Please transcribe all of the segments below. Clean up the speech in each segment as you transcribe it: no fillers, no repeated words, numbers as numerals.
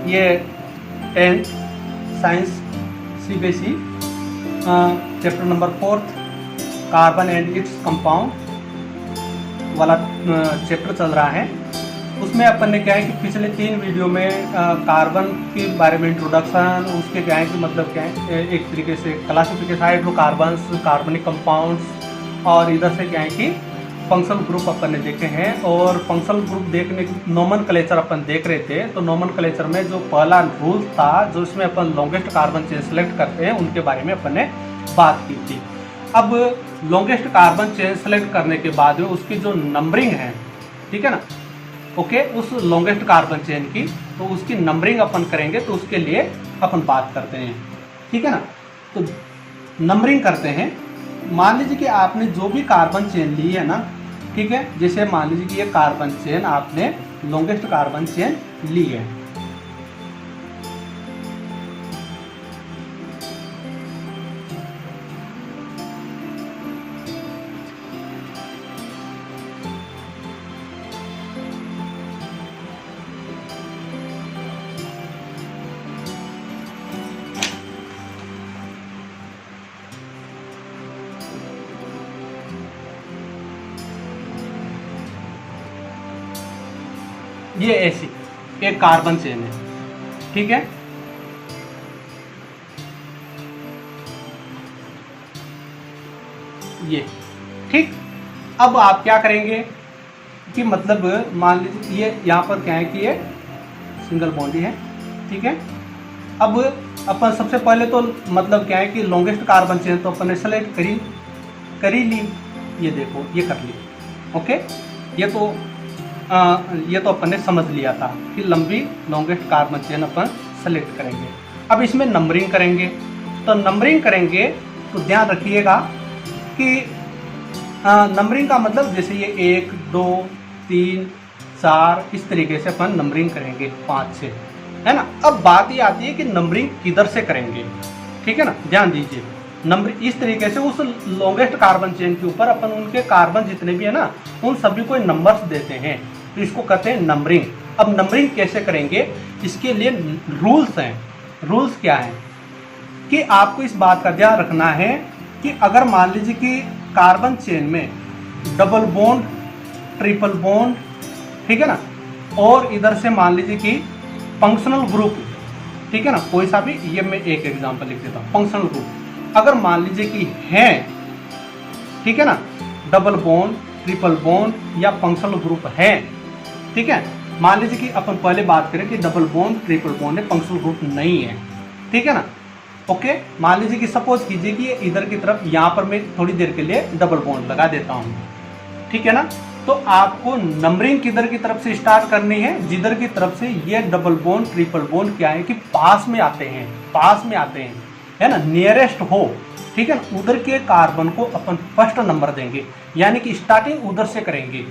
ये 10th science CBSE chapter number 4 carbon and its compound वाला chapter चल रहा है। उसमें अपन ने क्या है कि पिछले 3 वीडियो में कार्बन के बारे में इंट्रोडक्शन, उसके क्या है कि मतलब क्या है एक तरीके से क्लासिफिकेशन, हाइड्रोकार्बन्स, कार्बनिक कंपाउंड्स, और इधर से क्या है कि फंक्शनल ग्रुप अपन ने देखे हैं। और फंक्शनल ग्रुप देखने की नोमेनक्लेचर अपन देख रहे थे, तो नोमेनक्लेचर में जो पहला रूल था जो इसमें अपन लॉन्गेस्ट कार्बन चेन सेलेक्ट करते हैं उनके बारे में अपन ने बात की थी। अब लॉन्गेस्ट कार्बन चेन सेलेक्ट करने के बाद में उसकी जो नंबरिंग है, ठीक है ना, ओके, उस लॉन्गेस्ट कार्बन चेन की, तो उसकी नंबरिंग अपन करेंगे, तो उसके लिए अपन बात करते हैं, ठीक है ना। तो नंबरिंग करते हैं। मान लीजिए कि आपने जो भी कार्बन चेन ली है ना, ठीक है, जैसे मान लीजिए कि ये कार्बन चेन आपने लॉन्गेस्ट कार्बन चेन ली है, ये ऐसी एक कार्बन चेन है, ठीक है। ये ठीक। अब आप क्या करेंगे कि मतलब मान लीजिए ये यहाँ पर क्या है कि ये सिंगल बॉन्ड ही है, ठीक है। अब अपन सबसे पहले तो मतलब क्या है कि लॉन्गेस्ट कार्बन चेन तो अपन ने सेलेक्ट करी ली, ये देखो ये कर ली, ओके। ये तो अपन ने समझ लिया था कि लंबी लॉन्गेस्ट कार्बन चेन अपन सेलेक्ट करेंगे। अब इसमें नंबरिंग करेंगे, तो नंबरिंग करेंगे तो ध्यान रखिएगा कि नंबरिंग का मतलब जैसे ये 1 2 3 4 इस तरीके से अपन नंबरिंग करेंगे 5 6, है ना। अब बात ये आती है कि नंबरिंग किधर से करेंगे, ठीक है ना। ध्यान दीजिए, नंबर इस तरीके से उस लॉन्गेस्ट कार्बन चेन के ऊपर अपन उनके कार्बन जितने भी है ना उन सभी को नंबर्स देते हैं, तो इसको कहते हैं नंबरिंग। अब नंबरिंग कैसे करेंगे, इसके लिए रूल्स हैं। रूल्स क्या है कि आपको इस बात का ध्यान रखना है कि अगर मान लीजिए कि कार्बन चेन में डबल बॉन्ड, ट्रिपल बॉन्ड, ठीक है ना, और इधर से मान लीजिए कि फंक्शनल ग्रुप, ठीक है ना, कोई सा भी, ये मैं एक एग्जांपल लिख देता हूँ। फंक्शनल ग्रुप अगर मान लीजिए कि है, ठीक है ना, डबल बॉन्ड, ट्रिपल बॉन्ड या फंक्शनल ग्रुप है, ठीक है। मान लीजिए कि अपन पहले बात करें कि डबल बॉन्ड, ट्रिपल बॉन्ड है, फंक्शनल ग्रुप नहीं है, ठीक है ना, ओके। मान लीजिए कि सपोज कीजिए कि इधर की तरफ यहाँ पर मैं थोड़ी देर के लिए डबल बॉन्ड लगा देता हूँ, ठीक है ना। तो आपको नंबरिंग किधर की तरफ से स्टार्ट करनी है, जिधर की तरफ से ये डबल बॉन्ड, ट्रिपल बॉन्ड क्या है कि पास में आते हैं, पास में आते हैं, है ना, नियरेस्ट हो, ठीक है ना, उधर के कार्बन को अपन फर्स्ट नंबर देंगे, यानी कि स्टार्टिंग उधर से करेंगे,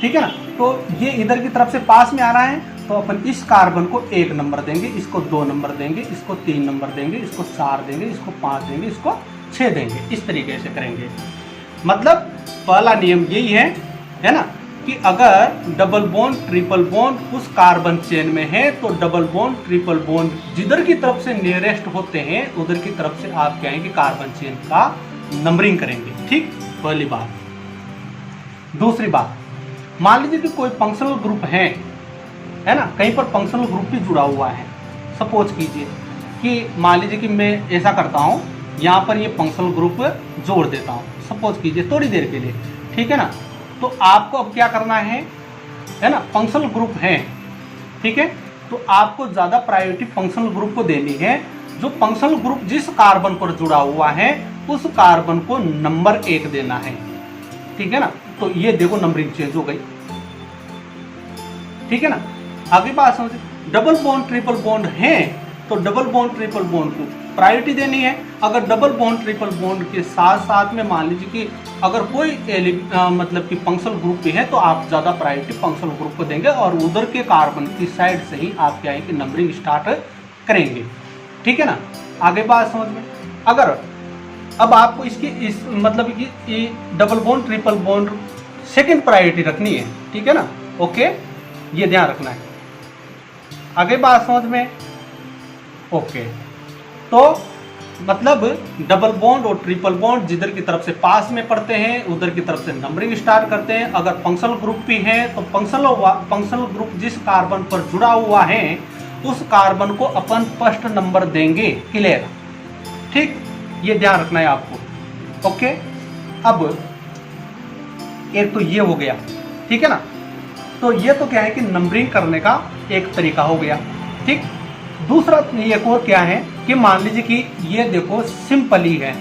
ठीक है ना। तो ये इधर की तरफ से पास में आ रहा है, तो अपन इस कार्बन को 1 नंबर देंगे, इसको 2 नंबर देंगे, इसको 3 नंबर देंगे, इसको 4 देंगे, इसको 5 देंगे, इसको 6 देंगे, इस तरीके से करेंगे। मतलब पहला नियम यही है ना, कि अगर डबल बॉन्ड, ट्रिपल बॉन्ड उस कार्बन चेन में है तो डबल बॉन्ड, ट्रिपल बॉन्ड जिधर की तरफ से नियरेस्ट होते हैं उधर की तरफ से आप क्या है कि कार्बन चेन का नंबरिंग करेंगे, ठीक, पहली बात। दूसरी बात, मान लीजिए कि कोई फंक्शनल ग्रुप है ना, कहीं पर फंक्शनल ग्रुप भी जुड़ा हुआ है। सपोज कीजिए कि मान लीजिए कि मैं ऐसा करता हूँ, यहाँ पर ये फंक्शनल ग्रुप जोड़ देता हूँ, सपोज कीजिए थोड़ी देर के लिए, ठीक है ना। तो आपको अब क्या करना है ना, फंक्शनल ग्रुप है, ठीक है, तो आपको ज़्यादा प्रायोरिटी फंक्शनल ग्रुप को देनी है। जो फंक्शनल ग्रुप जिस कार्बन पर जुड़ा हुआ है उस कार्बन को नंबर 1 देना है, ठीक है ना। तो ये देखो नंबरिंग चेंज हो गई, ठीक है ना। आगे बात समझिए, डबल बॉन्ड, ट्रिपल बॉन्ड है तो डबल बॉन्ड, ट्रिपल बॉन्ड को प्रायोरिटी देनी है। अगर डबल बॉन्ड, ट्रिपल बॉन्ड के साथ साथ में मान लीजिए कि अगर कोई मतलब कि फंक्शनल ग्रुप भी है तो आप ज़्यादा प्रायोरिटी फंक्शनल ग्रुप को देंगे और उधर के कार्बन की साइड से ही आप क्या है कि नंबरिंग स्टार्ट करेंगे, ठीक है ना। आगे बात समझ में। अगर अब आपको इस मतलब कि double bond, triple bond second priority रखनी है, ठीक है ना, ओके, ये ध्यान रखना है। आगे बात समझ में? ओके, तो मतलब डबल बॉन्ड और ट्रिपल बॉन्ड जिधर की तरफ से पास में पड़ते हैं उधर की तरफ से नंबरिंग स्टार्ट करते हैं। अगर फंक्शनल ग्रुप भी है तो फंक्शनल ग्रुप जिस कार्बन पर जुड़ा हुआ है उस कार्बन को अपन फर्स्ट नंबर देंगे। क्लियर? ठीक, ये ध्यान रखना है आपको। ओके, अब एक तो ये हो गया, ठीक है ना। तो ये तो क्या है कि नंबरिंग करने का एक तरीका हो गया। ठीक, दूसरा एक और क्या है कि मान लीजिए कि ये देखो सिंपली है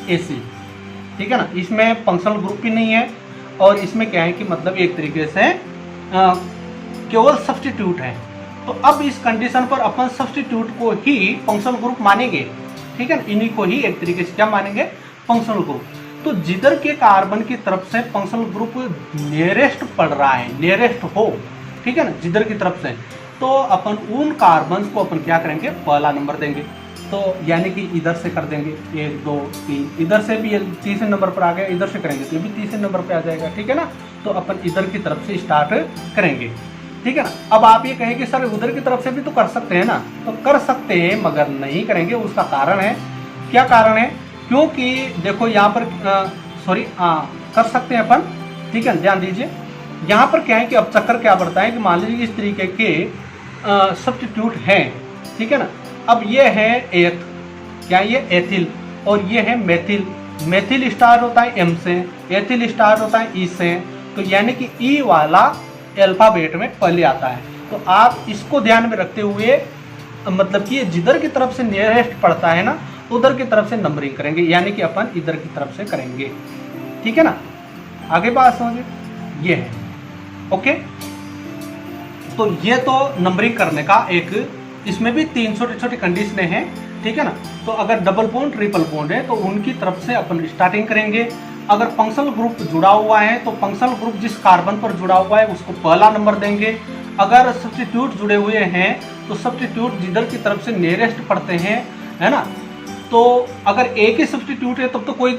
AC, ठीक है ना, इसमें फंक्शनल ग्रुप भी नहीं है और इसमें क्या है कि मतलब एक तरीके से केवल सब्स्टिट्यूट है। तो अब इस कंडीशन पर अपन सब्स्टिट्यूट को ही फंक्शनल ग्रुप मानेंगे, ठीक है ना, इन्हीं को ही एक तरीके से क्या मानेंगे? Functional group. तो जिधर के कार्बन की तरफ से फंक्शनल ग्रुप नियरेस्ट पड़ रहा है, नियरेस्ट हो, ठीक है ना, जिधर की तरफ से, तो अपन उन कार्बन को अपन क्या करेंगे? पहला नंबर देंगे। तो यानी कि इधर से कर देंगे 1 2 3, इधर से भी ये तीसरे नंबर पर आ गया, इधर से करेंगे तो ये भी तीसरे नंबर पर आ जाएगा, ठीक है ना। तो अपन इधर की तरफ से स्टार्ट करेंगे, ठीक है ना। अब आप ये कहें कि सर उधर की तरफ से भी तो कर सकते हैं ना, तो कर सकते हैं मगर नहीं करेंगे। उसका कारण है, क्या कारण है? क्योंकि देखो यहाँ पर कर सकते हैं अपन, ठीक है, ध्यान दीजिए। यहाँ पर क्या है कि अब चक्कर क्या बढ़ता है कि मान लीजिए इस तरीके के सब्स्टिट्यूट हैं, ठीक है ना। अब ये है एथ, क्या ये एथिल, और ये है मेथिल। मेथिल स्टार्ट होता है M से, एथिल स्टार्ट होता है E से, तो यानी कि E वाला अल्फाबेट में पहले आता है। तो आप इसको ध्यान में रखते हुए मतलब कि जिधर की तरफ से नियरेस्ट पड़ता है ना उधर की तरफ से नंबरिंग करेंगे, यानी कि अपन इधर की तरफ से करेंगे, ठीक है ना। आगे बात समझिए, ये है ओके। तो ये तो नंबरिंग करने का एक, इसमें भी 3 छोटी छोटी कंडीशनें हैं, ठीक है ना। तो अगर डबल बॉन्ड ट्रिपल बॉन्ड है तो उनकी तरफ से अपन स्टार्टिंग करेंगे। अगर फंक्शनल ग्रुप जुड़ा हुआ है तो फंक्शनल ग्रुप जिस कार्बन पर जुड़ा हुआ है उसको पहला नंबर देंगे। अगर सब्स्टिट्यूट जुड़े हुए हैं तो सब्स्टिट्यूट जिधर की तरफ से नियरेस्ट पड़ते हैं, है ना। तो अगर एक ही सब्स्टिट्यूट है तब तो कोई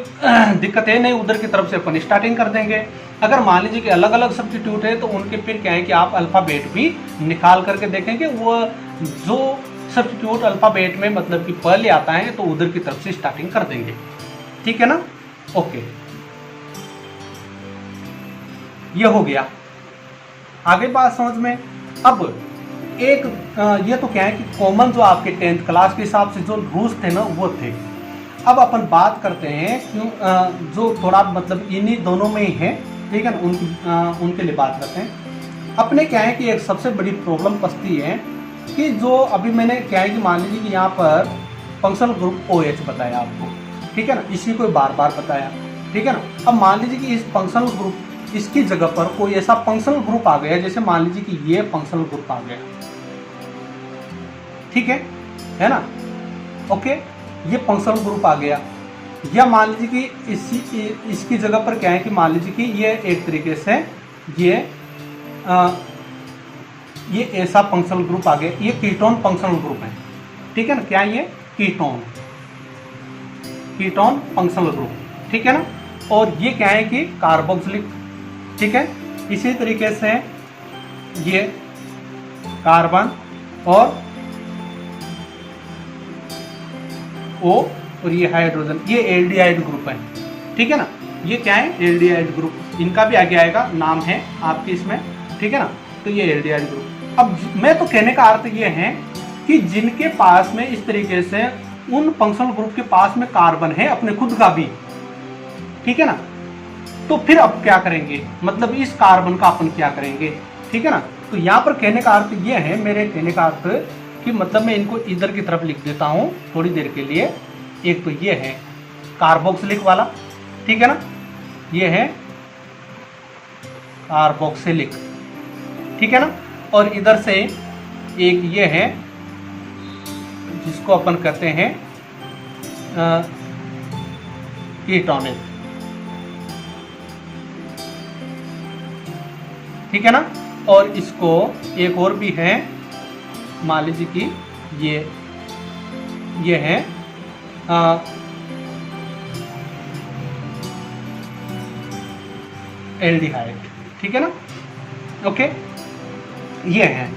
दिक्कत है नहीं, उधर की तरफ से अपन स्टार्टिंग कर देंगे। अगर मान लीजिए कि अलग अलग सब्स्टिट्यूट है तो उनके फिर क्या है कि आप अल्फ़ाबेट भी निकाल करके देखेंगे, वो जो सब्स्टिट्यूट अल्फ़ाबेट में मतलब कि पहले आता है तो उधर की तरफ से स्टार्टिंग कर देंगे, ठीक है ना। ओके, ये हो गया। आगे बात समझ में। अब एक ये तो क्या है कि कॉमन जो आपके 10th क्लास के हिसाब से जो रूल्स थे ना वो थे। अब अपन बात करते हैं क्यों जो थोड़ा मतलब इन्हीं दोनों में ही है, ठीक है ना, उनके लिए बात करते हैं। अपने क्या है कि एक सबसे बड़ी प्रॉब्लम पसती है कि जो अभी मैंने क्या है कि मान लीजिए कि यहाँ पर फंक्शनल ग्रुप OH बताया आपको, ठीक है ना, इसी को बार बार बताया, ठीक है ना। अब मान लीजिए कि इस फंक्शनल ग्रुप, इसकी जगह पर कोई ऐसा फंक्शनल ग्रुप आ गया, जैसे मान लीजिए कि ये फंक्शनल ग्रुप आ गया, ठीक है ना। ओके, ये फंक्शनल ग्रुप आ गया, या मान लीजिए कि इसकी जगह पर क्या है कि मान लीजिए कि ये एक तरीके से ये ऐसा फंक्शनल ग्रुप आ गया, ये कीटोन फंक्शनल ग्रुप है, ठीक है ना। क्या ये कीटोन फंक्शनल ग्रुप, ठीक है ना। और ये क्या है कि कार्बोक्सिलिक, ठीक है। इसी तरीके से ये कार्बन और O और ये हाइड्रोजन, ये एल्डिहाइड ग्रुप है, ठीक है ना। ये क्या है? एल्डिहाइड ग्रुप, इनका भी आगे आएगा, नाम है आपके इसमें, ठीक है ना। तो ये एल्डिहाइड ग्रुप। अब मैं तो कहने का अर्थ ये है कि जिनके पास में इस तरीके से उन फंक्शनल ग्रुप के पास में कार्बन है अपने खुद का भी, ठीक है ना, तो फिर अब क्या करेंगे, मतलब इस कार्बन का अपन क्या करेंगे, ठीक है ना। तो यहाँ पर कहने का अर्थ ये है, मेरे कहने का अर्थ कि मतलब मैं इनको इधर की तरफ लिख देता हूँ थोड़ी देर के लिए। एक तो ये है कार्बोक्सिलिक वाला, ठीक है ना, ये है कार्बोक्सिलिक, ठीक है ना। और इधर से एक ये है जिसको अपन कहते हैं कीटोनिक, ठीक है ना। और इसको एक और भी है, मान लीजिए कि ये है एल्डिहाइड, ठीक है ना। ओके, ये है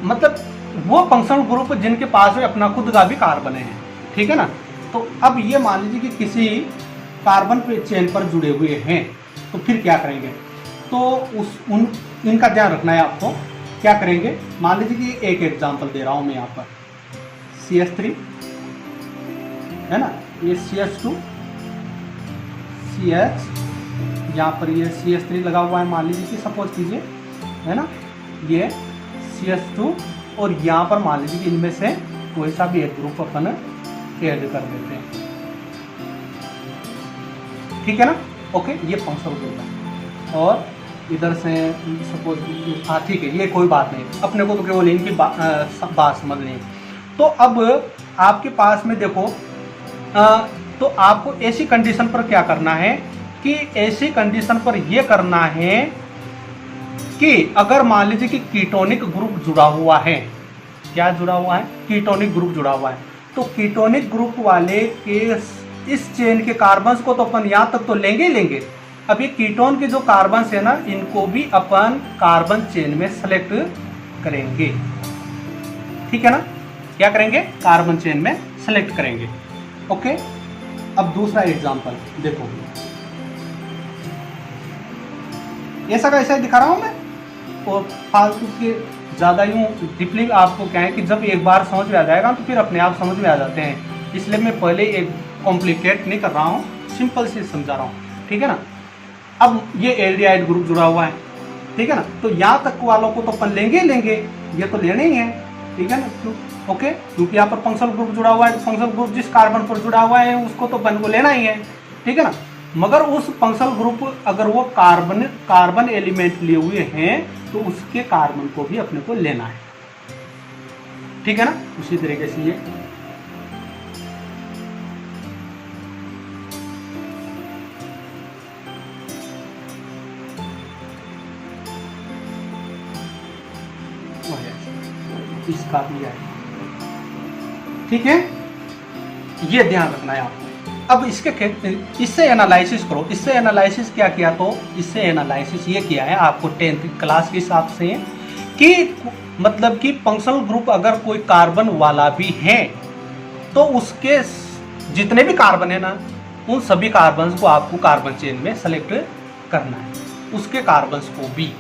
मतलब वो फंक्शनल ग्रुप जिनके पास में अपना खुद का भी कार्बन है, ठीक है ना। तो अब ये मान लीजिए कि किसी कार्बन पे चेन पर जुड़े हुए हैं, तो फिर क्या करेंगे, तो इनका ध्यान रखना है आपको। क्या करेंगे, मान लीजिए कि एक एग्जांपल दे रहा हूं मैं यहाँ पर, CH3 है ना, ये CH2 CH, यहाँ पर ये CH3 लगा हुआ है, मान लीजिए कि सपोज कीजिए, है ना, ये CH2, और यहाँ पर मान लीजिए कि इनमें से कोई सा भी एक ग्रुप अपन ऐड कर देते हैं, ठीक है ना। ओके, ये फंक्शनल ग्रुप है, और इधर से सपोज, हाँ ठीक है, ये कोई बात नहीं, अपने को तो केवल इनकी बात समझनी है। तो अब आपके पास में देखो, तो आपको ऐसी कंडीशन पर क्या करना है कि ऐसी कंडीशन पर यह करना है कि अगर मान लीजिए कि कीटोनिक ग्रुप जुड़ा हुआ है, क्या जुड़ा हुआ है, कीटोनिक ग्रुप जुड़ा हुआ है, तो कीटोनिक ग्रुप वाले के इस चेन के कार्बन्स को तो अपन यहाँ तक तो लेंगे ही लेंगे। अब ये कीटोन के जो कार्बन्स है ना, इनको भी अपन कार्बन चेन में सेलेक्ट करेंगे, ठीक है ना। क्या करेंगे, कार्बन चेन में सेलेक्ट करेंगे। ओके, अब दूसरा एग्जांपल देखो, ऐसा का ऐसा दिखा रहा हूं मैं, और फालतू के ज़्यादा यूँ डीपली आपको क्या है कि जब एक बार समझ में आ जाएगा तो फिर अपने आप समझ में आ जाते हैं, इसलिए मैं पहले एक कॉम्प्लिकेट नहीं कर रहा हूँ, सिंपल से समझा रहा हूँ, ठीक है ना। अब ये एल्डिहाइड ग्रुप जुड़ा हुआ है, ठीक है ना, तो यहाँ तक वालों को तो अपन लेंगे लेंगे, ये तो लेने ही है, ठीक है ना। ओके, क्योंकि यहाँ पर फंक्शनल ग्रुप जुड़ा हुआ है, तो फंक्शनल ग्रुप जिस कार्बन पर जुड़ा हुआ है उसको तो अपन को लेना ही है, ठीक है ना। मगर उस फंक्शनल ग्रुप अगर वो कार्बन एलिमेंट लिए हुए हैं तो उसके कार्बन को भी अपने को लेना है, ठीक है ना। उसी तरीके से ये इसका भी है, ठीक है, ये ध्यान रखना है आपको। अब इससे एनालिसिस करो, इससे एनालिसिस क्या किया, तो इससे एनालिसिस ये किया है आपको 10th क्लास के हिसाब से कि मतलब कि फंक्शनल ग्रुप अगर कोई कार्बन वाला भी है तो उसके जितने भी कार्बन है ना, उन सभी कार्बन्स को आपको कार्बन चेन में सेलेक्ट करना है, उसके कार्बन्स को भी,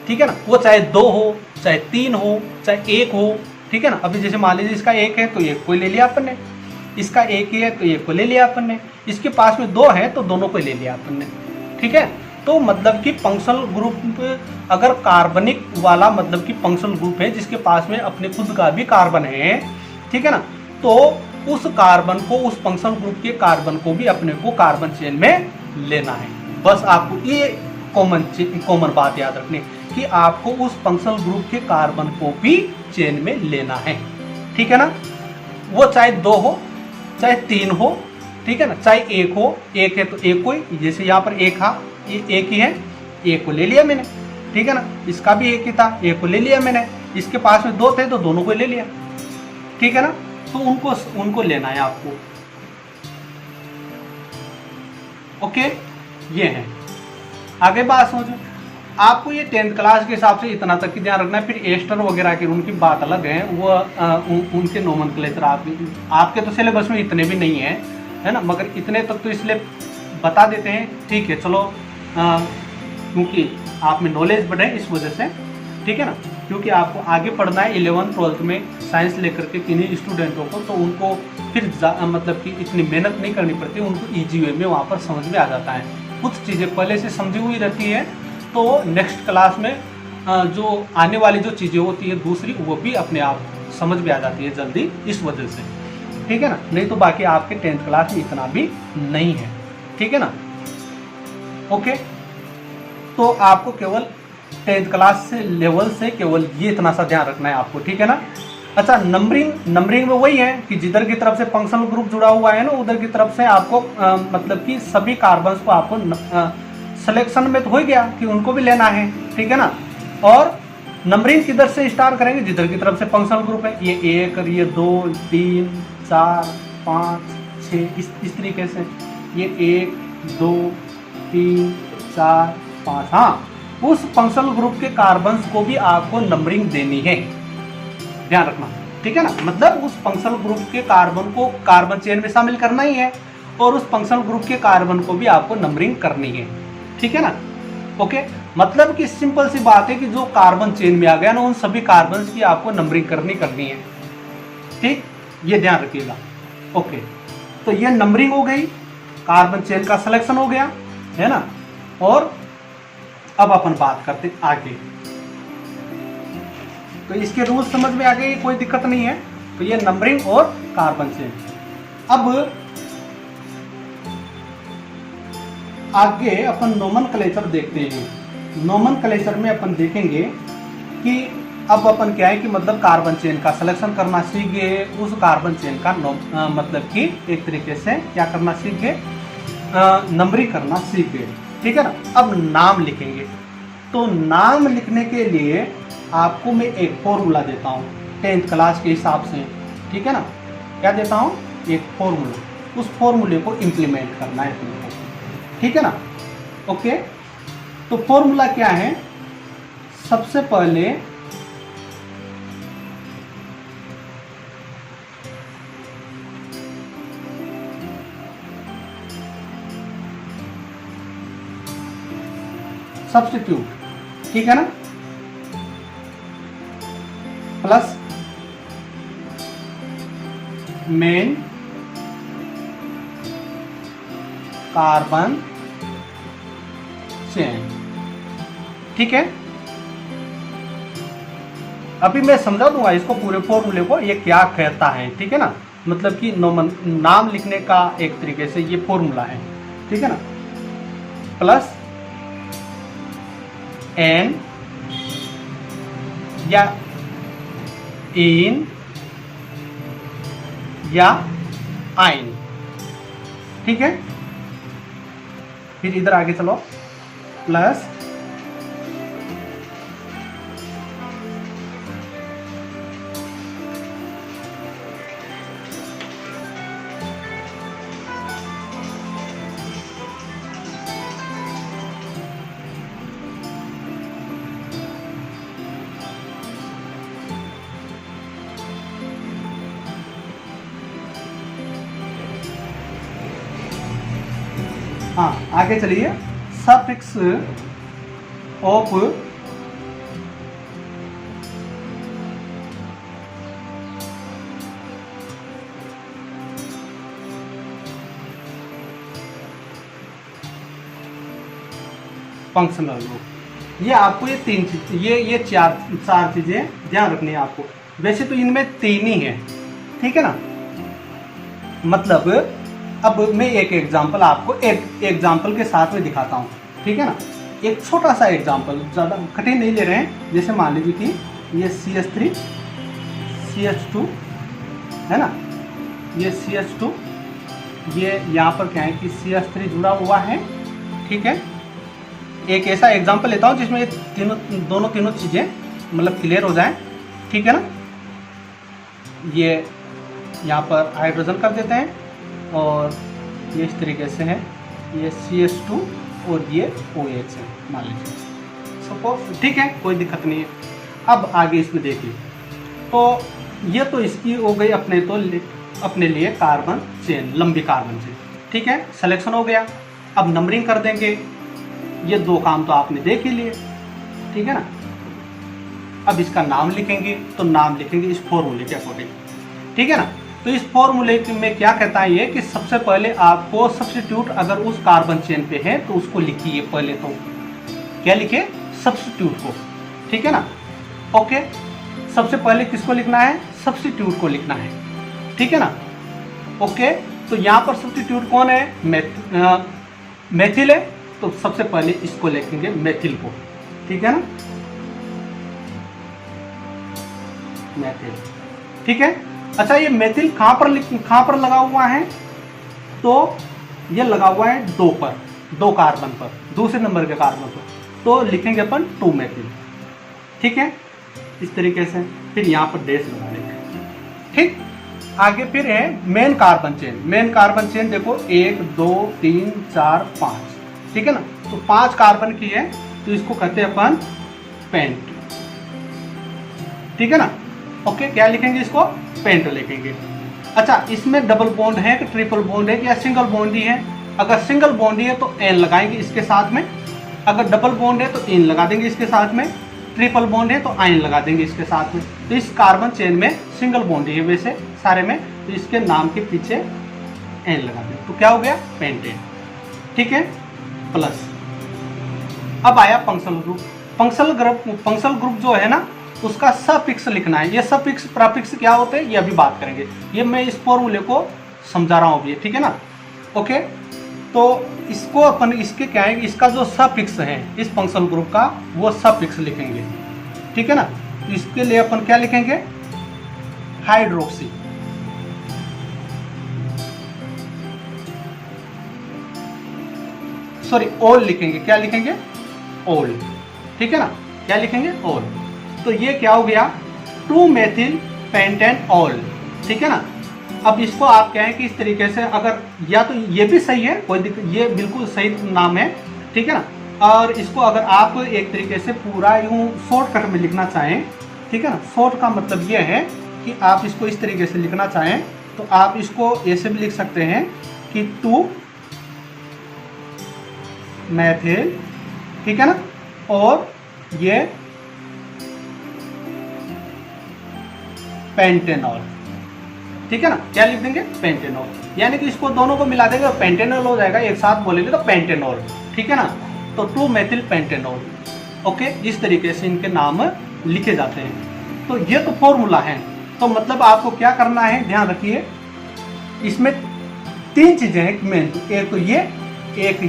ठीक है ना। वो चाहे 2 हो, चाहे 3 हो, चाहे 1 हो, ठीक है ना। अभी जैसे मान लीजिए इसका 1 है तो 1 को ले लिया अपन ने, इसका 1 है तो 1 को ले लिया अपन ने, इसके पास में 2 है तो दोनों को ले लिया अपन ने, ठीक है। तो मतलब कि फंक्शनल ग्रुप अगर कार्बनिक वाला मतलब कि फंक्शनल ग्रुप है जिसके पास में अपने खुद का भी कार्बन है, ठीक है ना, तो उस कार्बन को, उस फंक्शनल ग्रुप के कार्बन को भी अपने को कार्बन चेन में लेना है। बस आपको ये कॉमन बात याद रखनी कि आपको उस फंक्शनल ग्रुप के कार्बन को भी चेन में लेना है, ठीक है ना। वो चाहे 2 हो, चाहे 3 हो, ठीक है ना, चाहे 1 हो, 1 है तो 1 को ही, जैसे यहाँ पर 1 था, ये 1 ही है, 1 को ले लिया मैंने, ठीक है ना। इसका भी 1 ही था, 1 को ले लिया मैंने, इसके पास में 2 थे तो दोनों को ले लिया, ठीक है ना। तो उनको लेना है आपको। ओके, ये है। आगे बात समझो, आपको ये 10th क्लास के हिसाब से इतना तक की ध्यान रखना है। फिर एस्टर वगैरह की उनकी बात अलग है, वो उनके नोमेनक्लेचर आपके तो सिलेबस में इतने भी नहीं है ना, मगर इतने तक तो इसलिए बता देते हैं, ठीक है। चलो, क्योंकि आप में नॉलेज बढ़े इस वजह से, ठीक है ना, क्योंकि आपको आगे पढ़ना है 11th 12th में साइंस लेकर के किन्हीं स्टूडेंटों को, तो उनको फिर मतलब कि इतनी मेहनत नहीं करनी पड़ती, उनको ईजी वे में वहाँ पर समझ में आ जाता है। कुछ चीज़ें पहले से समझी हुई रहती है, तो नेक्स्ट क्लास में जो आने वाली जो चीज़ें होती है दूसरी, वो भी अपने आप समझ में आ जाती है जल्दी, इस वजह से, ठीक है ना। नहीं तो बाकी आपके 10th क्लास में इतना भी नहीं है, ठीक है ना। ओके, तो आपको केवल 10th क्लास से लेवल से केवल ये इतना सा ध्यान रखना है आपको, ठीक है ना। अच्छा, नंबरिंग में वही है कि जिधर की तरफ से फंक्शनल ग्रुप जुड़ा हुआ है ना, उधर की तरफ से आपको मतलब कि सभी कार्बन्स को आपको सिलेक्शन में तो हो गया कि उनको भी लेना है, ठीक है ना। और नंबरिंग किधर से स्टार्ट करेंगे, जिधर की तरफ से फंक्शनल ग्रुप है, ये 1 और ये 2 3 4 5 6 इस तरीके से, ये 1 2 3 4 5, हाँ, उस फंक्शनल ग्रुप के कार्बन्स को भी आपको नंबरिंग देनी है। ध्यान रखना, ठीक है ना। मतलब उस फंक्शनल ग्रुप के कार्बन को कार्बन चेन में शामिल करना ही है और उस फंक्शनल ग्रुप के कार्बन को भी आपको नंबरिंग करनी है, ठीक है ना। ओके, मतलब कि सिंपल सी बात है कि जो कार्बन चेन में आ गया ना उन सभी कार्बन की आपको नंबरिंग करनी है, ठीक, ये ध्यान रखिएगा। ओके, तो ये नंबरिंग हो गई, कार्बन चेन का सिलेक्शन हो गया, है ना। और अब अपन बात करते आगे। तो इसके रूल समझ में आ गए, कोई दिक्कत नहीं है। तो ये नंबरिंग और कार्बन चेन। अब आगे अपन नोमेनक्लेचर देखते हैं। नोमेनक्लेचर में अपन देखेंगे कि अब अपन क्या है कि मतलब कार्बन चेन का सिलेक्शन करना सीख गए, उस कार्बन चेन का मतलब कि एक तरीके से क्या करना सीख गए, नंबरिंग करना सीख गए, ठीक है ना। अब नाम लिखेंगे, तो नाम लिखने के लिए आपको मैं एक फॉर्मूला देता हूँ 10th क्लास के हिसाब से, ठीक है ना। क्या देता हूँ, एक फॉर्मूला, उस फॉर्मूले को इम्प्लीमेंट करना है तुमको, ठीक है ना। ओके, तो फॉर्मूला क्या है, सबसे पहले सब्स्टिट्यूट, ठीक है ना, प्लस मेन कार्बन चेन, ठीक है। अभी मैं समझा दूंगा इसको पूरे फॉर्मूले को, ये क्या कहता है, ठीक है ना। मतलब कि नाम लिखने का एक तरीके से ये फॉर्मूला है, ठीक है ना। प्लस एन या इन या आइन, ठीक है। फिर इधर आगे चलो, प्लस हाँ आगे चलिए, सफिक्स ऑफ फंक्शनल ग्रुप, ये आपको ये तीन चीज, ये चार चीजें ध्यान रखनी है आपको। वैसे तो इनमें तीन ही है, ठीक है ना। मतलब अब मैं एक एग्जांपल आपको एक एग्जांपल के साथ में दिखाता हूँ, ठीक है ना। एक छोटा सा एग्जांपल, ज़्यादा कठिन नहीं ले रहे हैं। जैसे मान लीजिए कि ये CH3 CH2 है ना, ये CH2, ये यहाँ पर क्या है कि CH3 जुड़ा हुआ है, ठीक है। एक ऐसा एग्जांपल लेता हूँ जिसमें ये तीनों चीज़ें मतलब क्लियर हो जाए, ठीक है ना। ये यहाँ पर हाइड्रोजन कर देते हैं और ये इस तरीके से है, ये CH2 और ये OH है मान लीजिए सपोज, ठीक है, कोई दिक्कत नहीं है। अब आगे इसमें देखिए, तो ये तो इसकी हो गई अपने लिए कार्बन चेन, लंबी कार्बन चेन, ठीक है, सिलेक्शन हो गया। अब नंबरिंग कर देंगे, ये दो काम तो आपने देख ही लिए, ठीक है ना। अब इसका नाम लिखेंगे, तो नाम लिखेंगे इस फॉर्मूले के अकॉर्डिंग, ठीक है ना। तो इस फॉर्मूले में क्या कहता है ये कि सबसे पहले आपको सब्स्टिट्यूट अगर उस कार्बन चेन पे है तो उसको लिखिए पहले, तो क्या लिखे, सब्स्टिट्यूट को, ठीक है ना। ओके, सबसे पहले किसको लिखना है, सब्स्टिट्यूट को लिखना है, ठीक है ना। ओके, तो यहाँ पर सब्स्टिट्यूट कौन है, मेथिल है, तो सबसे पहले इसको लिखेंगे मेथिल को, ठीक है ना, मेथिल, ठीक है। अच्छा, ये मेथिल कहाँ पर लगा हुआ है, तो ये लगा हुआ है 2 पर, 2 कार्बन पर, दूसरे नंबर के कार्बन पर, तो लिखेंगे अपन 2 मेथिल, ठीक है, इस तरीके से। फिर यहाँ पर डैश लगा देंगे, ठीक। आगे फिर है main carbon chain. Main carbon chain देखो 1 2 3 4 5, ठीक है ना। तो 5 कार्बन की है, तो इसको कहते हैं अपन पेंट, ठीक है ना। ओके, क्या लिखेंगे इसको? पेंट लिखेंगे। अच्छा, इसमें डबल बॉन्ड है कि ट्रिपल बॉन्ड है या सिंगल बॉन्ड ही है? अगर सिंगल बॉन्ड ही है तो एन लगाएंगे इसके साथ में, अगर डबल बॉन्ड है तो इन लगा देंगे इसके साथ में, ट्रिपल बॉन्ड है तो आइन लगा देंगे इसके साथ में। तो इस कार्बन चेन में सिंगल बॉन्ड है वैसे सारे में, तो इसके नाम के पीछे एन लगा देंगे, तो क्या हो गया? पेंटेन। ठीक है, प्लस। अब आया फंक्शनल ग्रुप। फंक्शनल ग्रुप जो है ना, उसका सफिक्स लिखना है। ये सफिक्स प्रीफिक्स क्या होते हैं ये अभी बात करेंगे, ये मैं इस फॉर्मूले को समझा रहा हूँ अभी, ठीक है ना। ओके, तो इसको अपन इसके क्या है, इसका जो सफिक्स है इस फंक्शनल ग्रुप का, वो सफिक्स लिखेंगे, ठीक है ना। इसके लिए अपन क्या लिखेंगे? हाइड्रोक्सी। सॉरी, ओल लिखेंगे। क्या लिखेंगे? ओल, ठीक है ना। क्या लिखेंगे? ओल। तो ये क्या हो गया? 2-मेथिल पेंटेन ओल, ठीक है ना। अब इसको आप कहें कि इस तरीके से, अगर या तो ये भी सही है, कोई दिक्कत, ये बिल्कुल सही नाम है, ठीक है ना। और इसको अगर आप एक तरीके से पूरा यूं शॉर्टकट में लिखना चाहें, ठीक है ना, शॉर्ट का मतलब ये है कि आप इसको इस तरीके से लिखना चाहें तो आप इसको ऐसे भी लिख सकते हैं कि 2-मेथिल, ठीक है ना, और ये पेंटेनॉल, ठीक है ना। क्या लिख देंगे? पेंटेनॉल, यानी कि इसको दोनों को मिला देंगे तो पेंटेनॉल हो जाएगा, एक साथ बोलेंगे तो पेंटेनॉल, ठीक है ना। तो 2-मेथिल पेंटेनॉल, ओके, इस तरीके से इनके नाम लिखे जाते हैं। तो ये तो फॉर्मूला है। तो मतलब आपको क्या करना है, ध्यान रखिए, इसमें 3 चीजें हैं मेन। एक तो एक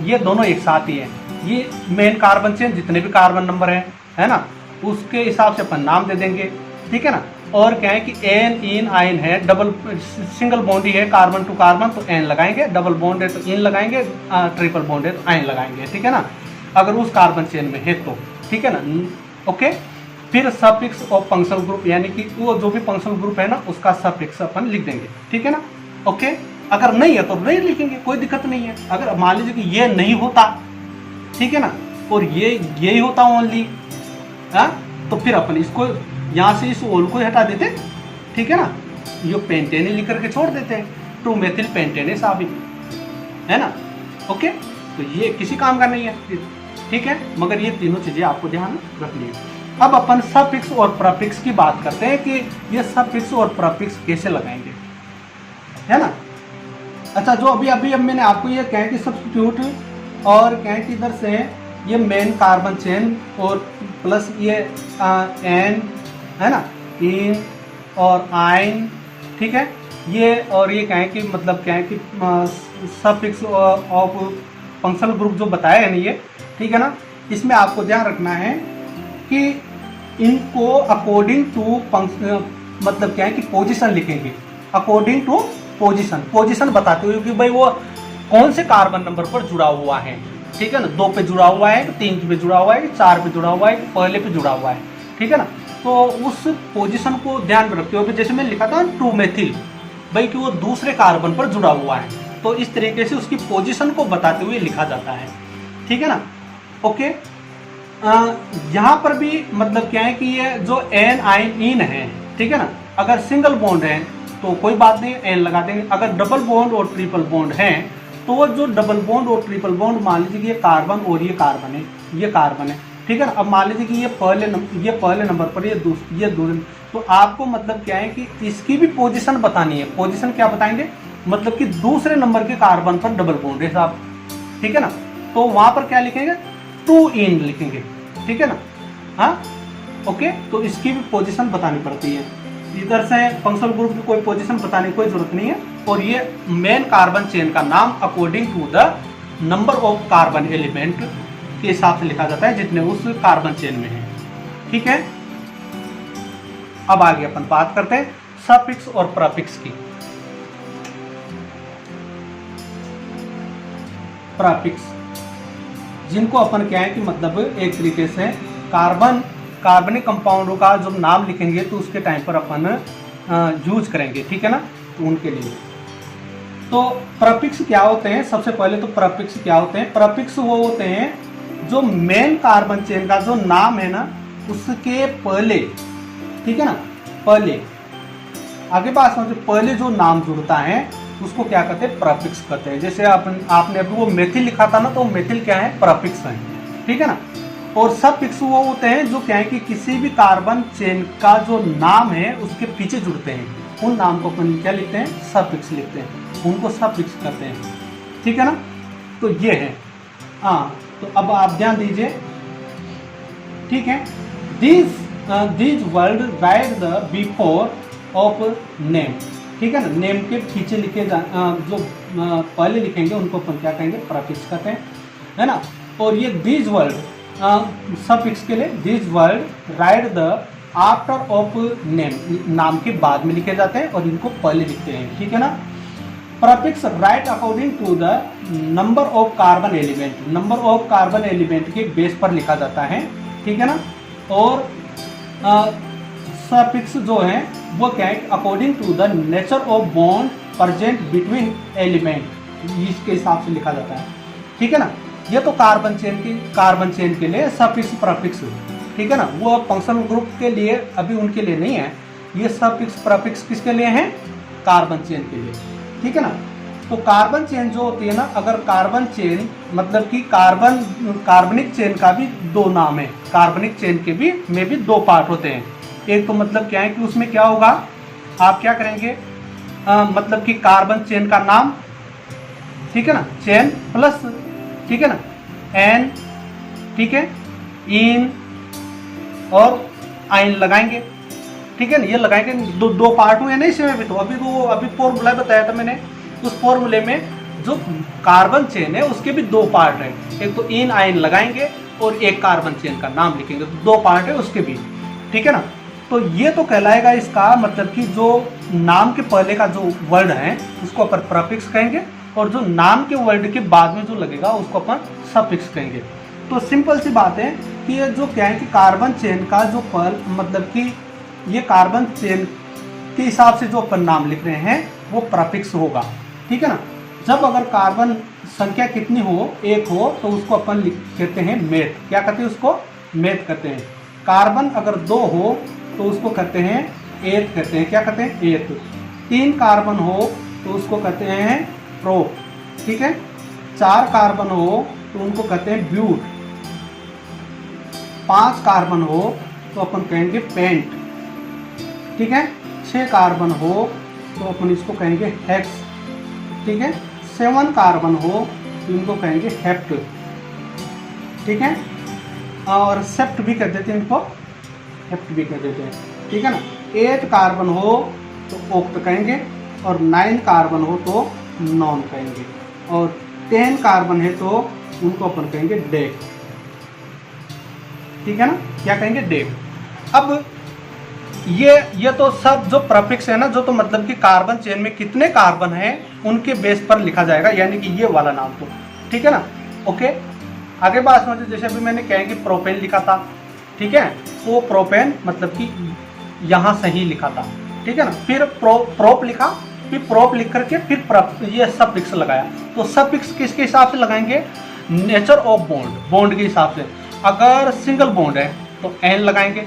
ये दोनों एक साथ ही है। ये मेन कार्बन चेन जितने भी कार्बन नंबर है ना, उसके हिसाब से अपन नाम दे देंगे, ठीक है ना। और क्या है कि एन इन आइन है, डबल सिंगल बॉन्ड ही है कार्बन टू कार्बन तो एन लगाएंगे, डबल बॉन्ड है तो इन लगाएंगे, ट्रिपल बॉन्ड है तो आइन लगाएंगे, ठीक है ना, अगर उस कार्बन चेन में है तो, ठीक है ना। ओके, फिर सफिक्स ऑफ फंक्शनल ग्रुप, यानी कि वो जो भी फंक्शनल ग्रुप है ना उसका सफिक्स अपन लिख देंगे, ठीक है ना। ओके, अगर नहीं है तो नहीं लिखेंगे, कोई दिक्कत नहीं है। अगर मान लीजिए कि ये नहीं होता, ठीक है ना, और यही होता ओनली, तो फिर अपन इसको यहाँ से इस ओल को हटा देते, ठीक है ना, ये पेंटेन लिख करके छोड़ देते हैं, 2-मेथिल पेंटेन साबित, है ना। ओके, तो ये किसी काम का नहीं है, ठीक है, मगर ये तीनों चीजें आपको ध्यान रखनी है। अब अपन सफिक्स और प्रीफिक्स की बात करते हैं कि ये सफिक्स और प्रीफिक्स कैसे लगाएंगे, है ना। अच्छा, जो अब मैंने आपको ये कहा कि सब्स्टिट्यूट और कहें कि इधर से ये मेन कार्बन चेन और प्लस ये एन, है ना, इन और आइन, ठीक है, ये और ये कहें कि मतलब क्या है कि सफिक्स ऑफ फंक्शनल ग्रुप जो बताया है ना ये, ठीक है ना। इसमें आपको ध्यान रखना है कि इनको अकॉर्डिंग टू मतलब क्या है कि पोजीशन लिखेंगे, अकॉर्डिंग टू पोजीशन बताते हुए कि भाई वो कौन से कार्बन नंबर पर जुड़ा हुआ है, ठीक है ना, 2 पे जुड़ा हुआ है, 3 पे जुड़ा हुआ है, 4 पे जुड़ा हुआ है, पहले पे जुड़ा हुआ है, ठीक है ना। तो उस पोजीशन को ध्यान में रखते हुए, जैसे मैं लिखा था 2-मेथिल, भाई कि वो दूसरे कार्बन पर जुड़ा हुआ है, तो इस तरीके से उसकी पोजीशन को बताते हुए लिखा जाता है, ठीक है ना। ओके, यहाँ पर भी मतलब क्या है कि ये जो एन आइन इन है, ठीक है ना, अगर सिंगल बॉन्ड है तो कोई बात नहीं, एन लगा देंगे। अगर डबल बॉन्ड और ट्रिपल बॉन्ड है तो जो डबल बॉन्ड और ट्रिपल बॉन्ड, मान लीजिए कि ये कार्बन और ये कार्बन है, ये कार्बन है, ठीक है ना। अब मान लीजिए कि ये पहले नंबर पर, ये दूसरे, तो आपको मतलब क्या है कि इसकी भी पोजीशन बतानी है। पोजीशन क्या बताएंगे, मतलब कि दूसरे नंबर के कार्बन पर डबल बॉन्ड है साहब, ठीक है ना। तो वहां पर क्या लिखेंगे, 2 इन लिखेंगे, ठीक है ना। हाँ, ओके, तो इसकी भी पोजीशन बतानी पड़ती है। इधर से फंक्शनल ग्रुप की कोई पोजीशन बताने की कोई जरूरत नहीं है। और ये मेन कार्बन चेन का नाम according to the number of carbon element के हिसाब से लिखा जाता है जितने उस कार्बन चेन में है, ठीक है। अब आगे अपन बात करते हैं सफिक्स और प्रीफिक्स की। प्रीफिक्स जिनको अपन क्या है कि मतलब एक तरीके से कार्बनिक कंपाउंडों का जब नाम लिखेंगे तो उसके टाइम पर अपन यूज करेंगे, ठीक है ना, तो उनके लिए। तो प्रीफिक्स क्या होते हैं, सबसे पहले तो प्रीफिक्स क्या होते हैं। प्रीफिक्स वो होते हैं जो मेन कार्बन चेन का जो नाम है ना उसके पहले, ठीक है ना, पहले, आगे बात समझो, पहले जो नाम जुड़ता है उसको क्या कहते हैं, प्रफिक्स कहते हैं। जैसे आपने अभी वो मेथिल लिखा था ना, तो मेथिल क्या है, प्रफिक्स है, ठीक है ना। और सफिक्स वो होते हैं जो क्या है कि किसी भी कार्बन चेन का जो नाम है उसके पीछे जुड़ते हैं, उन नाम को अपन क्या लिखते हैं, सफिक्स लिखते हैं, उनको सफिक्स कहते हैं, ठीक है ना। तो ये है, हाँ। तो अब आप ध्यान दीजिए, ठीक है। These word right the before of name, ठीक है ना। नेम के पीछे लिखे जो पहले लिखेंगे उनको अपन क्या कहेंगे, प्रफिक्स कहते हैं, है ना। और ये दीज वर्ड सफिक्स के लिए, these word right the after of name, नाम के बाद में लिखे जाते हैं और इनको पहले लिखते हैं, ठीक है ना। Prefix right according to the number of carbon element, number of carbon element के बेस पर लिखा जाता है, ठीक है ना। और सफिक्स जो है वो क्या है, according to the nature of bond present between element, इसके हिसाब से लिखा जाता है, ठीक है ना। ये तो कार्बन चेन के लिए सफिक्स प्रफिक्स, ठीक है ना। वो फंक्शनल ग्रुप के लिए अभी उनके लिए नहीं है, ये सफिक्स प्रफिक्स किसके लिए है, कार्बन चेन के लिए, ठीक है ना। तो कार्बन चेन जो होती है ना, अगर कार्बन चेन मतलब कि कार्बनिक चेन का भी दो नाम है, कार्बनिक चेन के भी में भी दो पार्ट होते हैं। एक तो मतलब क्या है कि उसमें क्या होगा, आप क्या करेंगे, मतलब कि कार्बन चेन का नाम, ठीक है ना, चेन प्लस, ठीक है ना, एन, ठीक है, इन और आइन लगाएंगे, ठीक है ना। ये लगाएंगे, दो पार्ट हुए ना इसमें भी। तो अभी फॉर्मूला बताया था मैंने, उस फॉर्मूले में जो कार्बन चेन है उसके भी दो पार्ट है, एक तो इन आइन लगाएंगे और एक कार्बन चेन का नाम लिखेंगे, तो दो पार्ट है उसके भी, ठीक है ना। तो ये तो कहलाएगा इसका मतलब कि जो नाम के पहले का जो वर्ड है उसको अपन प्रफिक्स कहेंगे, और जो नाम के वर्ड के बाद में जो लगेगा उसको अपन सफिक्स कहेंगे। तो सिंपल सी बात है कि ये जो क्या है कि कार्बन चेन का जो मतलब कि ये कार्बन चेन के हिसाब से जो अपन नाम लिख रहे हैं वो प्रफिक्स होगा, ठीक है ना। जब अगर कार्बन संख्या कितनी हो, एक हो, तो उसको अपन कहते हैं मेथ, क्या कहते हैं उसको, मेथ कहते हैं। कार्बन अगर दो हो तो उसको कहते हैं एथ, कहते हैं, क्या कहते हैं, एथ। तीन कार्बन हो तो उसको कहते हैं प्रोप, ठीक है। चार कार्बन हो तो उनको कहते हैं ब्यूट, पांच कार्बन हो तो अपन कहेंगे पेंट, ठीक है। 6 कार्बन हो तो अपन इसको कहेंगे हेक्स, ठीक है। 7 कार्बन हो तो इनको कहेंगे हेप्ट, ठीक है। और सेप्ट भी कर देते हैं इनको, हेप्ट भी कर देते हैं, ठीक है ना। 8 कार्बन हो तो ओक्ट कहेंगे, और 9 कार्बन हो तो नॉन कहेंगे, और 10 कार्बन है तो उनको अपन कहेंगे डेक, ठीक है ना, क्या कहेंगे, डेक। अब ये तो सब जो प्रफिक्स है ना, जो तो मतलब कि कार्बन चेन में कितने कार्बन हैं उनके बेस पर लिखा जाएगा, यानी कि ये वाला नाम तो, ठीक है ना। ओके, आगे बात समझो। जैसे अभी मैंने क्या है कि प्रोपेन लिखा था, ठीक है, तो प्रोपेन मतलब कि यहाँ सही लिखा था, ठीक है ना। फिर प्रोप लिखा, फिर प्रोप लिख करके फिर ये सफिक्स लगाया। तो सफिक्स किसके हिसाब से लगाएंगे, नेचर ऑफ बॉन्ड के हिसाब से। अगर सिंगल बॉन्ड है तो एन लगाएंगे,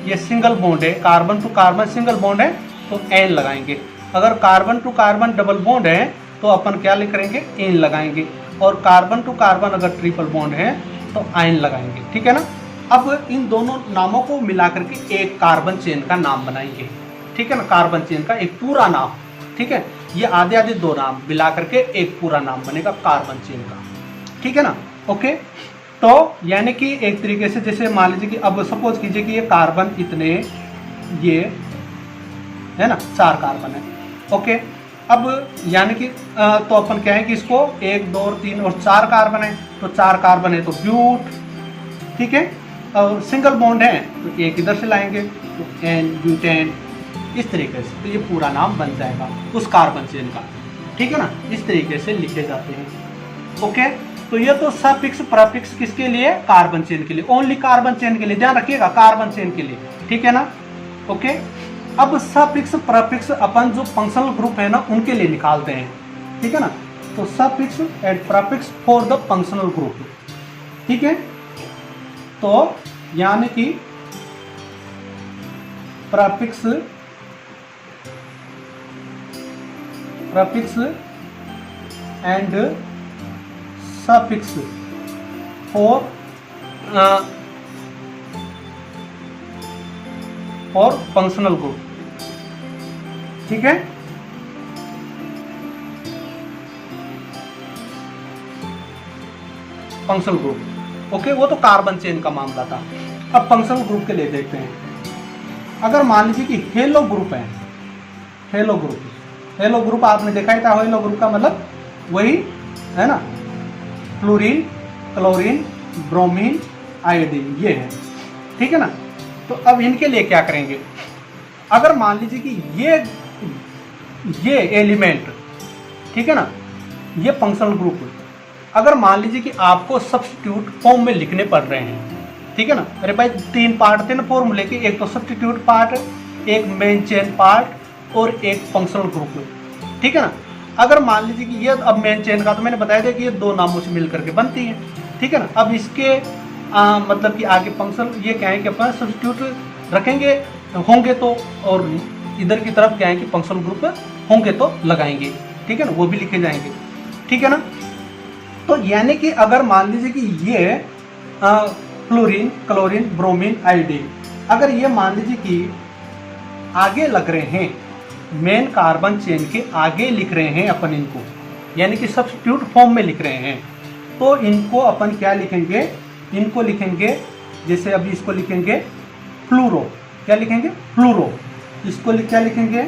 ये सिंगल बॉन्ड है, carbon to carbon single bond है तो एन लगाएंगे। अगर carbon to carbon double bond है तो अपन क्या लिख करेंगे, एन लगाएंगे। और कार्बन टू कार्बन अगर ट्रिपल बॉन्ड है तो आयन लगाएंगे, ठीक है ना। अब इन दोनों नामों को मिला करके एक कार्बन चेन का नाम बनाएंगे, ठीक है ना, कार्बन चेन का एक पूरा नाम, ठीक है। ये आधे आधे दो नाम मिला करके एक पूरा नाम बनेगा कार्बन चेन का, ठीक है ना। ओके, तो यानी कि एक तरीके से जैसे मान लीजिए कि अब सपोज कीजिए कि ये कार्बन इतने, ये है ना 4 कार्बन है। ओके, अब यानी कि तो अपन क्या है कि इसको 1 2 3 और 4 कार्बन है, तो 4 कार्बन है तो ब्यूट, ठीक है। और सिंगल बॉन्ड है तो एक इधर से लाएंगे तो एन ब्यूटेन, इस तरीके से तो ये पूरा नाम बन जाएगा उस कार्बन चेन का, ठीक है ना। इस तरीके से लिखे जाते हैं। ओके, तो ये तो सफिक्स प्रफिक्स किसके लिए, कार्बन चेन के लिए, ओनली कार्बन चेन के लिए, ध्यान रखिएगा कार्बन चेन के लिए, ठीक है ना। ओके, अब सफिक्स प्रफिक्स अपन जो फंक्शनल ग्रुप है ना उनके लिए निकालते हैं, ठीक है ना। तो suffix and prefix for the functional group, ठीक है। तो यानी कि prefix prefix and suffix for functional group, ठीक है। फंक्शनल ग्रुप, ओके, वो तो कार्बन चेन का मामला था। अब फंक्शनल ग्रुप के लिए देखते हैं। अगर मान लीजिए कि हेलो ग्रुप है, हेलो ग्रुप आपने देखा ही था। हेलो ग्रुप का मतलब वही है ना, फ्लोरीन, क्लोरीन, ब्रोमीन, आयोडीन, ये है, ठीक है ना। तो अब इनके लिए क्या करेंगे? अगर मान लीजिए कि ये एलिमेंट, ठीक है ना, ये फंक्शनल ग्रुप, अगर मान लीजिए कि आपको सब्स्टिट्यूट फॉर्म में लिखने पड़ रहे हैं, ठीक है ना। अरे भाई 3 पार्ट थे ना फॉर्मूले के, एक तो सब्स्टिट्यूट पार्ट, एक मेन चेन पार्ट और एक फंक्शनल ग्रुप, ठीक है ना। अगर मान लीजिए कि ये अब मेन चेन का तो मैंने बताया था कि ये 2 नामों से मिल करके बनती है, ठीक है ना। अब इसके मतलब कि आगे फंक्शनल ये क्या है कि अपना सब्स्टिट्यूट रखेंगे होंगे तो, और इधर की तरफ क्या है कि फंक्शनल ग्रुप होंगे तो लगाएंगे, ठीक है ना, वो भी लिखे जाएंगे, ठीक है ना। तो यानी कि अगर मान लीजिए कि ये फ्लोरीन, क्लोरीन, ब्रोमीन, आयोडीन, अगर ये मान लीजिए कि आगे लग रहे हैं, मेन कार्बन चेन के आगे लिख रहे हैं अपन इनको, यानी कि सब्स्टिट्यूट फॉर्म में लिख रहे हैं, तो इनको अपन क्या लिखेंगे? इनको लिखेंगे, जैसे अभी इसको लिखेंगे फ्लूरो, क्या लिखेंगे? फ्लूरो। इसको क्या लिखेंगे?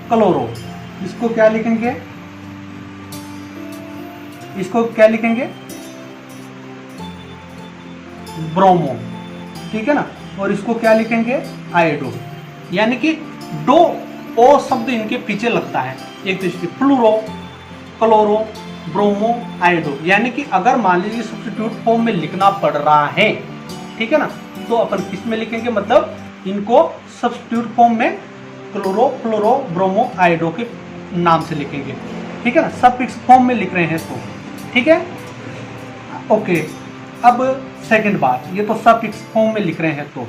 क्लोरो। इसको क्या लिखेंगे? इसको क्या लिखेंगे? ब्रोमो, ठीक है ना। और इसको क्या लिखेंगे? आयोडो। यानी कि 2 ओ शब्द इनके पीछे लगता है, एक तो इसके फ्लूरो, क्लोरो, ब्रोमो, आयोडो। यानी कि अगर मान लीजिए सब्स्टिट्यूट फॉर्म में लिखना पड़ रहा है, ठीक है ना, तो अपन किस में लिखेंगे? मतलब इनको सब्स्टिट्यूट फॉर्म में क्लोरो, फ्लोरो, ब्रोमो, आयोडो के नाम से लिखेंगे, ठीक है ना। सफिक्स फॉर्म में लिख रहे हैं तो, ठीक है, ओके। अब सेकंड बात, ये तो सफिक्स फॉर्म में लिख रहे हैं तो,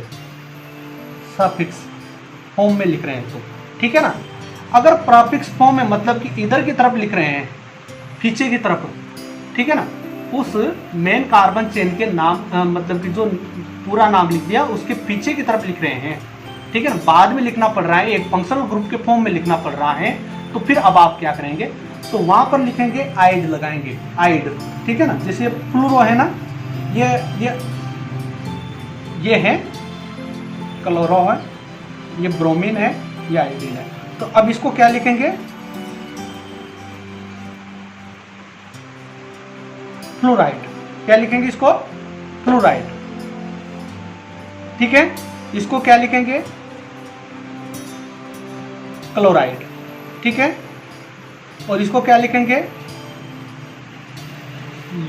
सफिक्स फॉर्म में लिख रहे हैं तो, ठीक है ना। अगर प्रीफिक्स फॉर्म में मतलब कि इधर की तरफ लिख रहे हैं, पीछे की तरफ, ठीक है ना, उस मेन कार्बन चेन के नाम मतलब कि जो पूरा नाम लिख दिया उसके पीछे की तरफ लिख रहे हैं, ठीक है ना, बाद में लिखना पड़ रहा है, एक फंक्शनल ग्रुप के फॉर्म में लिखना पड़ रहा है, तो फिर अब आप क्या करेंगे? तो वहां पर लिखेंगे आइड लगाएंगे, आइड, ठीक है ना। जैसे फ्लूरो है ना, ये है, क्लोरो है, ये ब्रोमीन है, ये आयोडीन है। तो अब इसको क्या लिखेंगे? फ्लोराइड। क्या लिखेंगे इसको? फ्लोराइड, ठीक है। इसको क्या लिखेंगे? क्लोराइड, ठीक है। और इसको क्या लिखेंगे?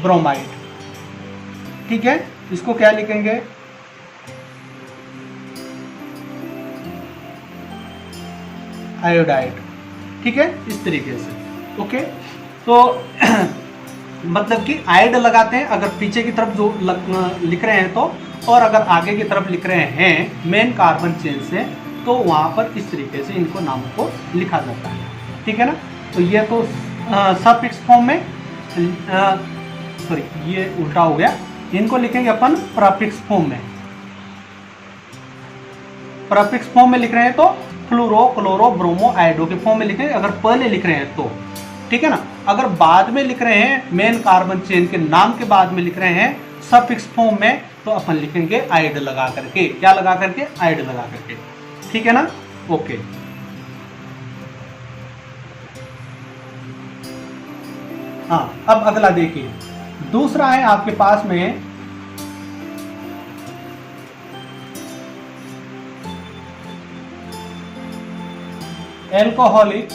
ब्रोमाइड, ठीक है। इसको क्या लिखेंगे? आयोडाइड, ठीक है, इस तरीके से, ओके। तो मतलब कि आइड लगाते हैं अगर पीछे की तरफ जो लिख रहे हैं तो, और अगर आगे की तरफ लिख रहे हैं मेन कार्बन चेन से, तो वहाँ पर इस तरीके से इनको नामों को लिखा जाता है, ठीक है ना। तो ये तो सफिक्स फॉर्म में, सॉरी ये उल्टा हो गया, इनको लिखेंगे अपन प्रीफिक्स फॉर्म में। प्रीफिक्स फॉर्म में लिख रहे हैं तो फ्लूरो, क्लोरो, ब्रोमो, आयोडो के फॉर्म में लिखेंगे अगर पहले लिख रहे हैं तो, ठीक है ना। अगर बाद में लिख रहे हैं, मेन कार्बन चेन के नाम के बाद में लिख रहे हैं सफिक्स फॉर्म में, तो अपन लिखेंगे आइड लगा करके। क्या लगा करके? आइड लगा करके, ठीक है ना, ओके। हाँ, अब अगला देखिए, दूसरा है आपके पास में एल्कोहलिक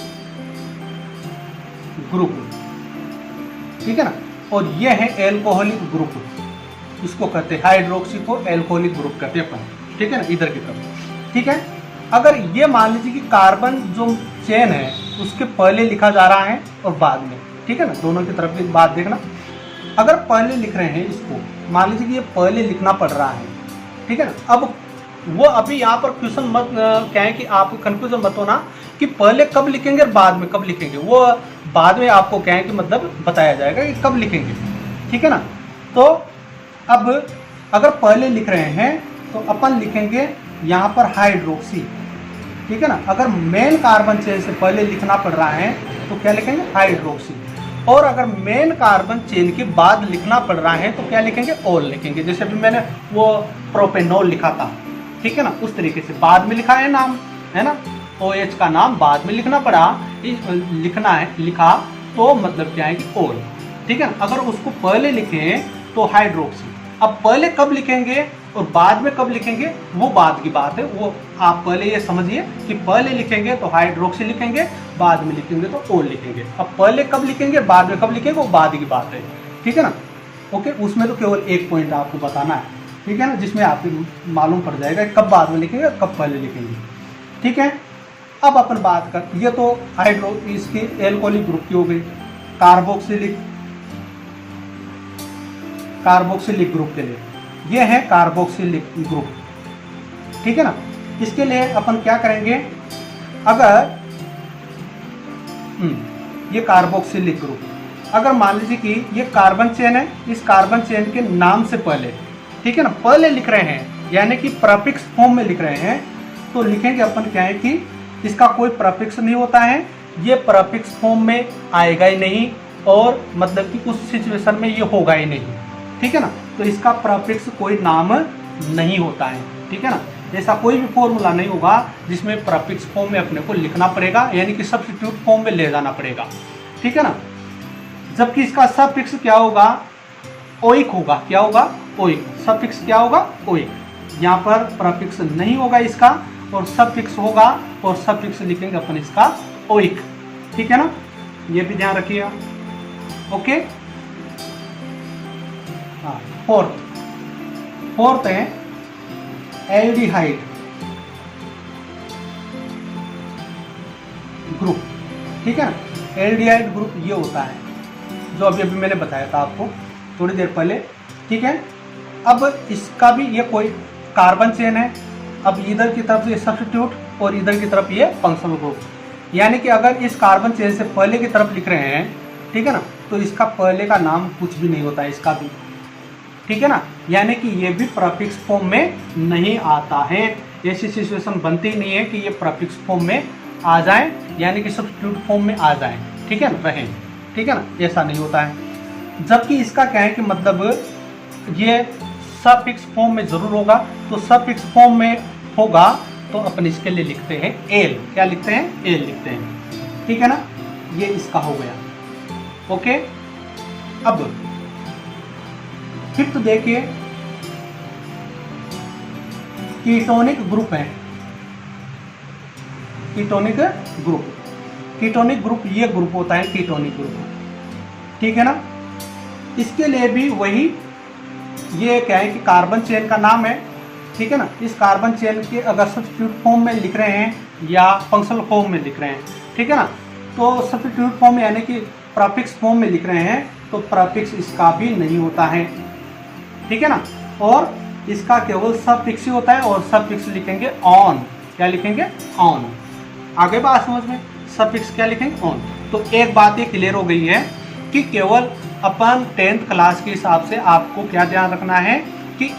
ग्रुप, ठीक है ना। और ये है एल्कोहलिक ग्रुप, इसको कहते हैं हाइड्रोक्सी को एल्कोहलिक ग्रुप कहते हैं अपन, ठीक है ना, इधर की तरफ, ठीक है। अगर ये मान लीजिए कि कार्बन जो चेन है उसके पहले लिखा जा रहा है और बाद में, ठीक है ना, दोनों की तरफ की बात देखना। अगर पहले लिख रहे हैं इसको, मान लीजिए कि ये पहले लिखना पड़ रहा है, ठीक है ना। अब वो अभी यहाँ पर क्वेश्चन मत क्या है कि आप कंफ्यूजन मत होना कि कि पहले कब लिखेंगे और बाद में कब लिखेंगे, वो बाद में आपको क्या है कि मतलब बताया जाएगा कि कब लिखेंगे, ठीक है ना। तो अब अगर पहले लिख रहे हैं तो अपन लिखेंगे यहाँ पर हाइड्रोक्सी, ठीक है ना। अगर मेन कार्बन चेन से पहले लिखना पड़ रहा है तो क्या लिखेंगे, हाइड्रोक्सी। और अगर मेन कार्बन चेन के बाद लिखना पड़ रहा है तो क्या लिखेंगे, ओल लिखेंगे। जैसे अभी मैंने वो प्रोपेनॉल लिखा था, ठीक है ना, उस तरीके से बाद में लिखा है नाम, है ना, OH का नाम बाद में लिखना पड़ा, लिखा तो मतलब क्या है कि ओल, ठीक है ना। अगर उसको पहले लिखें तो हाइड्रोक्सी। अब पहले कब लिखेंगे और बाद में कब लिखेंगे वो बाद की बात है, वो आप पहले ये समझिए कि पहले लिखेंगे तो हाइड्रोक्सी लिखेंगे, बाद में लिखेंगे तो ओल लिखेंगे। अब पहले कब लिखेंगे बाद में कब लिखेंगे वो बाद की बात है, ठीक है ना। ओके, उसमें तो केवल एक पॉइंट आपको बताना है, ठीक है ना, जिसमें आपको मालूम पड़ जाएगा कब बाद में लिखेंगे कब पहले लिखेंगे, ठीक है। अब अपन बात कर, ये तो इसकी एल्कोहलिक ग्रुप की हो गई। कार्बोक्सिलिक ग्रुप के लिए ये है कार्बोक्सिलिक ग्रुप, ठीक है ना। इसके लिए अपन क्या करेंगे, अगर ये कार्बोक्सिलिक ग्रुप, अगर मान लीजिए कि ये कार्बन चेन है, इस कार्बन चेन के नाम से पहले, ठीक है ना, पहले लिख रहे हैं यानी कि प्रफिक्स फॉर्म में लिख रहे हैं, तो लिखेंगे अपन क्या है कि इसका कोई प्रफिक्स नहीं होता है, ये प्रफिक्स फॉर्म में आएगा ही नहीं, और मतलब कि उस सिचुएशन में ये होगा ही नहीं, ठीक है ना। तो इसका प्रफिक्स कोई नाम नहीं होता है, ठीक है ना। ऐसा कोई भी फॉर्मूला नहीं होगा जिसमें प्रफिक्स फॉर्म में अपने को लिखना पड़ेगा, यानी कि सब्स्टिट्यूट फॉर्म में ले जाना पड़ेगा, ठीक है ना। जबकि इसका सफिक्स क्या होगा, ओइक होगा। क्या होगा, ओइक। सफिक्स क्या होगा, ओइक। यहाँ पर प्रफिक्स नहीं होगा इसका, और सफिक्स होगा, और सफिक्स लिखेंगे अपन इसका ओइक, ठीक है ना। ये भी ध्यान रखिएगा। ओके, हाँ, फोर्थ है एल्डिहाइड ग्रुप, ठीक है ना। एल्डिहाइड ग्रुप ये होता है जो अभी मैंने बताया था आपको थोड़ी देर पहले, ठीक है। अब इसका भी ये कोई कार्बन चेन है, अब इधर की तरफ ये सब्स्टिट्यूट और इधर की तरफ ये फंक्शनल ग्रुप, यानी कि अगर इस कार्बन चेन से पहले की तरफ लिख रहे हैं, ठीक है ना, तो इसका पहले का नाम कुछ भी नहीं होता है, इसका भी, ठीक है ना। यानी कि ये भी प्रफिक्स फॉर्म में नहीं आता है, ऐसी सिचुएशन बनती ही नहीं है कि ये प्रफिक्स फॉर्म में आ जाए, यानी कि सब्स्टिट्यूट फॉर्म में आ जाए, ठीक है ना, रहें, ठीक है ना, ऐसा नहीं होता है। जबकि इसका क्या है कि मतलब ये सफिक्स फॉर्म में जरूर होगा, तो सफिक्स फॉर्म में होगा तो अपन इसके लिए लिखते हैं एल। क्या लिखते हैं, एल लिखते हैं, ठीक है ना। ये इसका हो गया। ओके, अब फिफ्थ देखिए, कीटोनिक ग्रुप है। कीटोनिक ग्रुप ये ग्रुप होता है कीटोनिक ग्रुप, ठीक है ना। इसके लिए भी वही, ये क्या है कि कार्बन चेन का नाम है, ठीक है ना। इस कार्बन चेन के अगर सब्स्टिट्यूट फॉर्म में लिख रहे हैं या फंक्शनल फॉर्म में लिख रहे हैं, ठीक है ना, तो सब्स्टिट्यूट फॉर्म यानी कि प्रफिक्स फॉर्म में लिख रहे हैं तो प्रफिक्स इसका भी नहीं होता है, ठीक है ना। और इसका केवल सफिक्स ही होता है, और सफिक्स लिखेंगे ऑन। क्या लिखेंगे, ऑन। आगे बात समझ में, सफिक्स क्या लिखेंगे, ऑन। तो एक बात ये क्लियर हो गई है कि केवल अपन 10th क्लास के हिसाब से आपको क्या ध्यान रखना है कि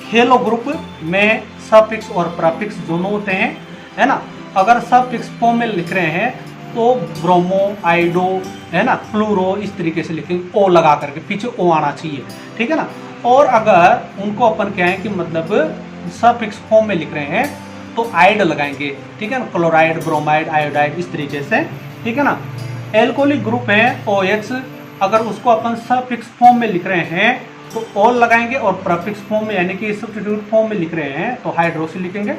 हेलो ग्रुप में सफिक्स और प्रफिक्स दोनों होते हैं, है ना। अगर सफिक्स फॉर्म में लिख रहे हैं तो ब्रोमो, आइडो, है ना, फ्लूरो, इस तरीके से लिखेंगे, ओ लगा करके, पीछे ओ आना चाहिए, ठीक है ना। और अगर उनको अपन क्या है कि मतलब सफिक्स फॉर्म में लिख रहे हैं तो आइड लगाएंगे, ठीक है ना, क्लोराइड, ब्रोमाइड, आयोडाइड, इस तरीके से, ठीक है ना। एल्कोहलिक ग्रुप है OH, अगर उसको अपन सफिक्स फॉर्म में लिख रहे हैं तो ओल लगाएंगे, और प्रफिक्स फॉर्म में यानी कि सब्स्टिट्यूट फॉर्म में लिख रहे हैं तो हाइड्रोक्सी लिखेंगे,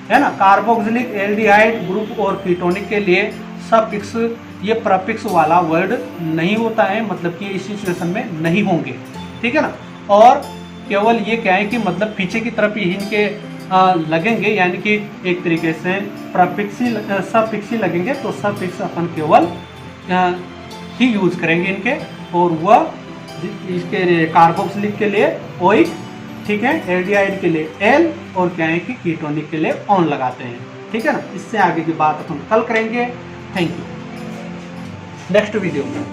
है ना। कार्बोक्सिलिक, एल्डिहाइड ग्रुप और कीटोनिक के लिए सफिक्स, ये प्रफिक्स वाला वर्ड नहीं होता है, मतलब कि इस सिचुएशन में नहीं होंगे, ठीक है ना। और केवल ये क्या है कि मतलब पीछे की तरफ ही इनके लगेंगे, यानी कि एक तरीके से सफिक्स ही लगेंगे, तो सफिक्स अपन केवल ही यूज करेंगे इनके, और वह इसके कार्बोक्सिलिक के लिए ओइक, ठीक है, एल्डिहाइड के लिए एल और क्या है कि कीटोनिक के लिए ऑन लगाते हैं। ठीक है ना, इससे आगे की बात अपन कल करेंगे। Thank you. नेक्स्ट वीडियो में